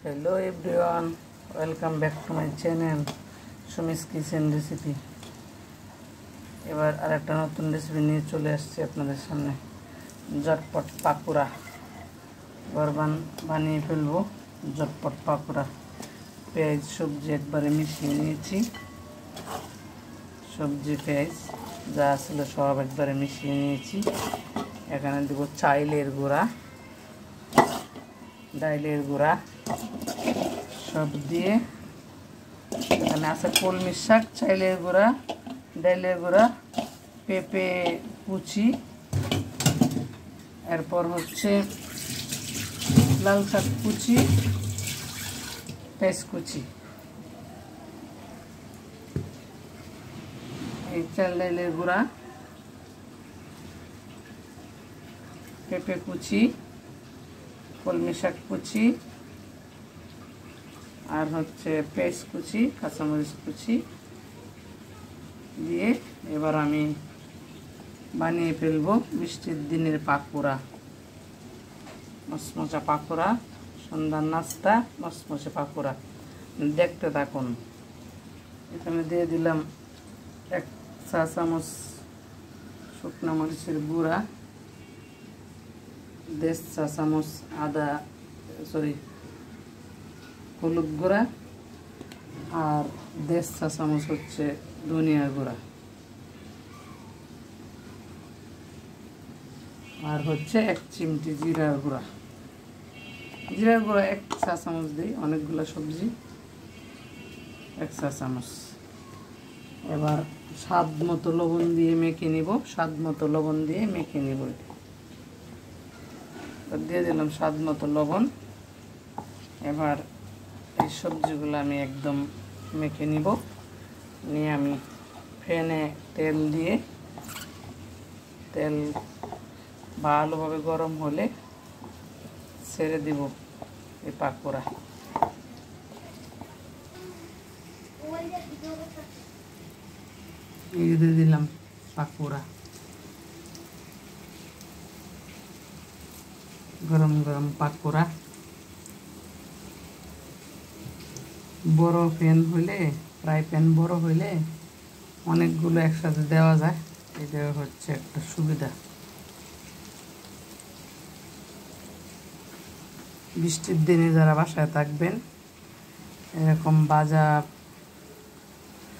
Hello everyone, welcome back to my channel Sumi's kitchen recipe. এবার আরেকটা নতুন রেসিপি নিয়ে চলে আসছি আপনাদের সামনে। ঝটপট পাকুড়া এবার বানিয়ে ফেলবো। ঝটপট পাকুড়া পেঁয়াজ সবজি একবারে মিশিয়ে নিয়েছি। সবজি পেঁয়াজ যা ছিল সব একবারে মিশিয়ে নিয়েছি। এখানে দেব চাইলের গুঁড়া, ডাইলের গুঁড়া সব দিয়ে। এখানে আছে কলমি শাক, চাইলের গুঁড়া, ডাইলের গুঁড়া, পেঁপে কুচি, এরপর হচ্ছে লাল শাক কুচি, পেঁয়াজ কুচি। এই চাল ডাইলের গুঁড়া, পেঁপে কুচি, কলমি শাক কুচি আর হচ্ছে পেঁয়াজ কুচি, কাঁচামরিচ কুচি দিয়ে এবার আমি বানিয়ে ফেলবো বৃষ্টির দিনের পাকুড়া। মচমচা পাকুড়া, সন্ধ্যার নাস্তা মচমচে পাকুড়া। দেখতে থাকুন। এখানে দিয়ে দিলাম 1 চা চামচ শুকনো মরিচের গুঁড়া, 1.5 চা চামচ হলুদ গুঁড়া আর 1.5 চা চামচ হচ্ছে ধনিয়ার গুঁড়া আর হচ্ছে 1 চিমটি জিরার গুঁড়া। জিরার গুঁড়া 1 চা চামচ দিই, অনেকগুলো সবজি 1 চা চামচ। এবার স্বাদ মতো লবণ দিয়ে মেখে নিব। দিয়ে দিলাম স্বাদ মতো লবণ। এবার এই সবজিগুলো আমি একদম মেখে নিব। নিয়ে আমি ফ্যানে তেল ভালোভাবে গরম হলে ছেড়ে দিব এই পাকুড়া। দিয়ে দিলাম পাকুড়া। গরম গরম পাকুড়া। বড় প্যান হইলে, ফ্রাই প্যান বড় হইলে অনেকগুলো একসাথে দেওয়া যায়। এটা হচ্ছে একটা সুবিধা। বৃষ্টির দিনে যারা বাসায় থাকবেন, এরকম ভাজা,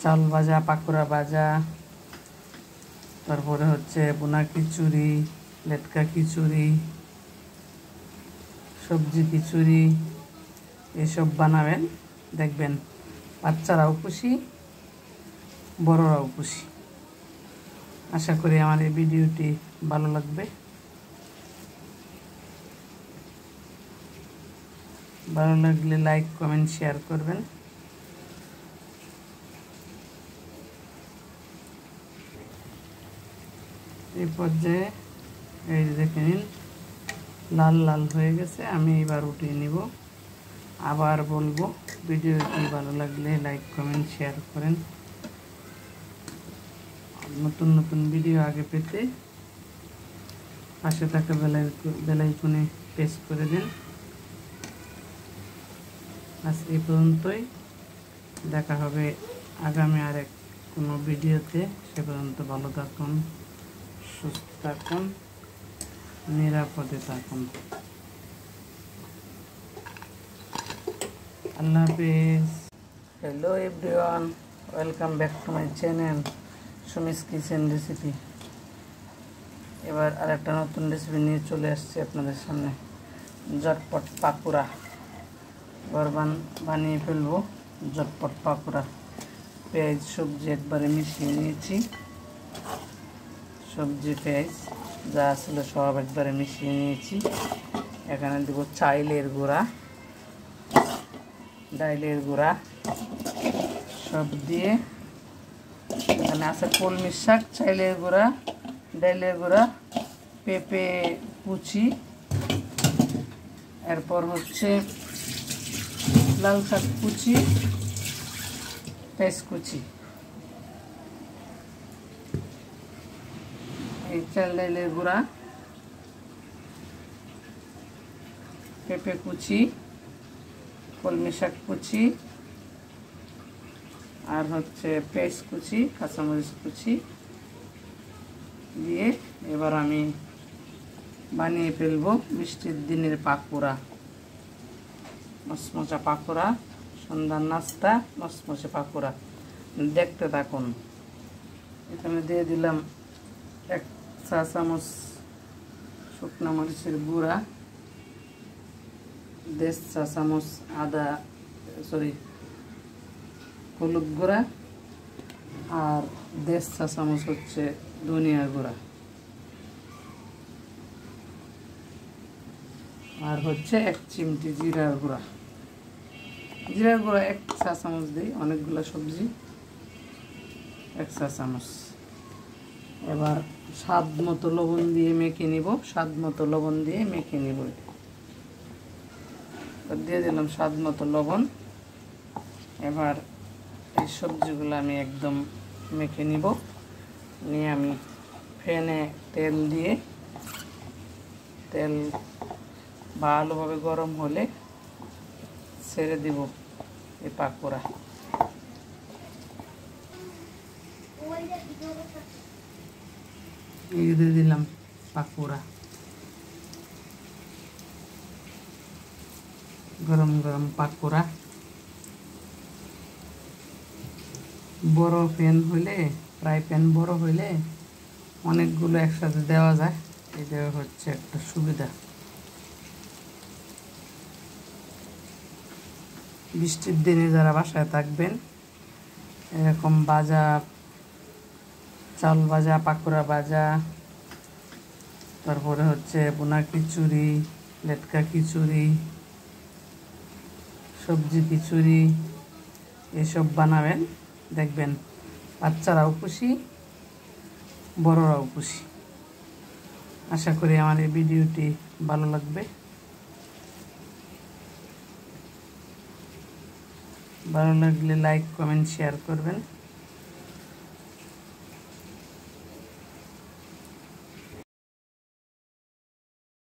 চাল ভাজা, পাকুড়া ভাজা, তারপরে হচ্ছে বোনা খিচুড়ি, লেটকা খিচুড়ি, সবজি খিচুড়ি এসব বানাবেন। দেখবেন বাচ্চারাও খুশি, বড়রাও খুশি। আশা করি আমার এই ভিডিওটি ভালো লাগবে। ভালো লাগলে লাইক, কমেন্ট, শেয়ার করবেন। এই পর্যায়ে এই দেখে নিন লাল লাল হয়ে গেছে। আমি এবার উঠিয়ে নিব। আবার বলবো, ভিডিওটি ভালো লাগলে লাইক, কমেন্ট, শেয়ার করেন। নতুন নতুন ভিডিও আগে পেতে পাশে থাকা বেল আইকনে প্রেস করে দিন। আজ এই পর্যন্তই। দেখা হবে আগামী আরেক কোনো ভিডিওতে। সে পর্যন্ত ভালো থাকুন, সুস্থ থাকুন, নিরাপদে থাকুন। আল্লাহ হাফেজ। Hello everyone, welcome back to my channel Sumi's kitchen recipe. এবার আরেকটা নতুন রেসিপি নিয়ে চলে আসছি আপনাদের সামনে। ঝটপট পাকুড়া এবার বানিয়ে ফেলবো। ঝটপট পাকুড়া পেঁয়াজ সবজি একবারে মিশিয়ে নিয়েছি। সবজি পেঁয়াজ যা ছিল সব একবারে মিশিয়ে নিয়েছি। এখানে দেব চাইলের গুঁড়া, ডাইলের গুঁড়া সব দিয়ে। এখানে আছে কলমি শাক, চাইলের গুঁড়া, ডাইলের গুঁড়া, পেঁপে কুচি, এরপর হচ্ছে লাল শাক কুচি, পেঁয়াজ কুচি। এই চাল ডাইলের গুঁড়া, পেঁপে কুচি, কলমি শাক কুচি, আর হচ্ছে পেঁয়াজ কুচি, কাঁচামরিচ কুচি দিয়ে এবার আমি বানিয়ে ফেলবো বৃষ্টির দিনের পাকোড়া, মচমচা পাকোড়া, সন্ধ্যার নাস্তা মচমচে পাকোড়া। দেখতে থাকুন। এখানে দিয়ে দিলাম 1 চা চামচ শুকনো মরিচের গুঁড়া, 1.5 চা চামচ হলুদ গুঁড়া, আর 1.5 চা চামচ হচ্ছে ধনিয়া গুঁড়া, আর হচ্ছে 1 চিমটি জিরার গুঁড়া। জিরার গুঁড়া 1 চা চামচ দিই, অনেকগুলো সবজি 1 চা চামচ। এবার স্বাদ মতো লবণ দিয়ে মেখে নিব, দিয়ে দিলাম স্বাদ মতো লবণ। এবার এই সবজিগুলো আমি একদম মেখে নিব, নিয়ে আমি ফ্যানে তেল দিয়ে, তেল ভালোভাবে গরম হলে ছেড়ে দিব এই পাকোড়া। এই দিয়ে দিলাম পাকোড়া, গরম গরম পাকোড়া। বড় প্যান হইলে, ফ্রাই প্যান বড় হইলে অনেকগুলো একসাথে দেওয়া যায়, এটা হচ্ছে একটা সুবিধা। বৃষ্টির দিনে যারা বাসায় থাকবেন, এরকম ভাজা, চাল ভাজা, পাকোড়া ভাজা, তারপরে হচ্ছে বোনা খিচুড়ি, লেটকা খিচুড়ি, সবজি খিচুড়ি, এসব বানাবেন, দেখবেন বাচ্চারাও খুশি, বড়রাও খুশি। আশা করি আমার এই ভিডিওটি ভালো লাগবে। ভালো লাগলে লাইক, কমেন্ট, শেয়ার করবেন।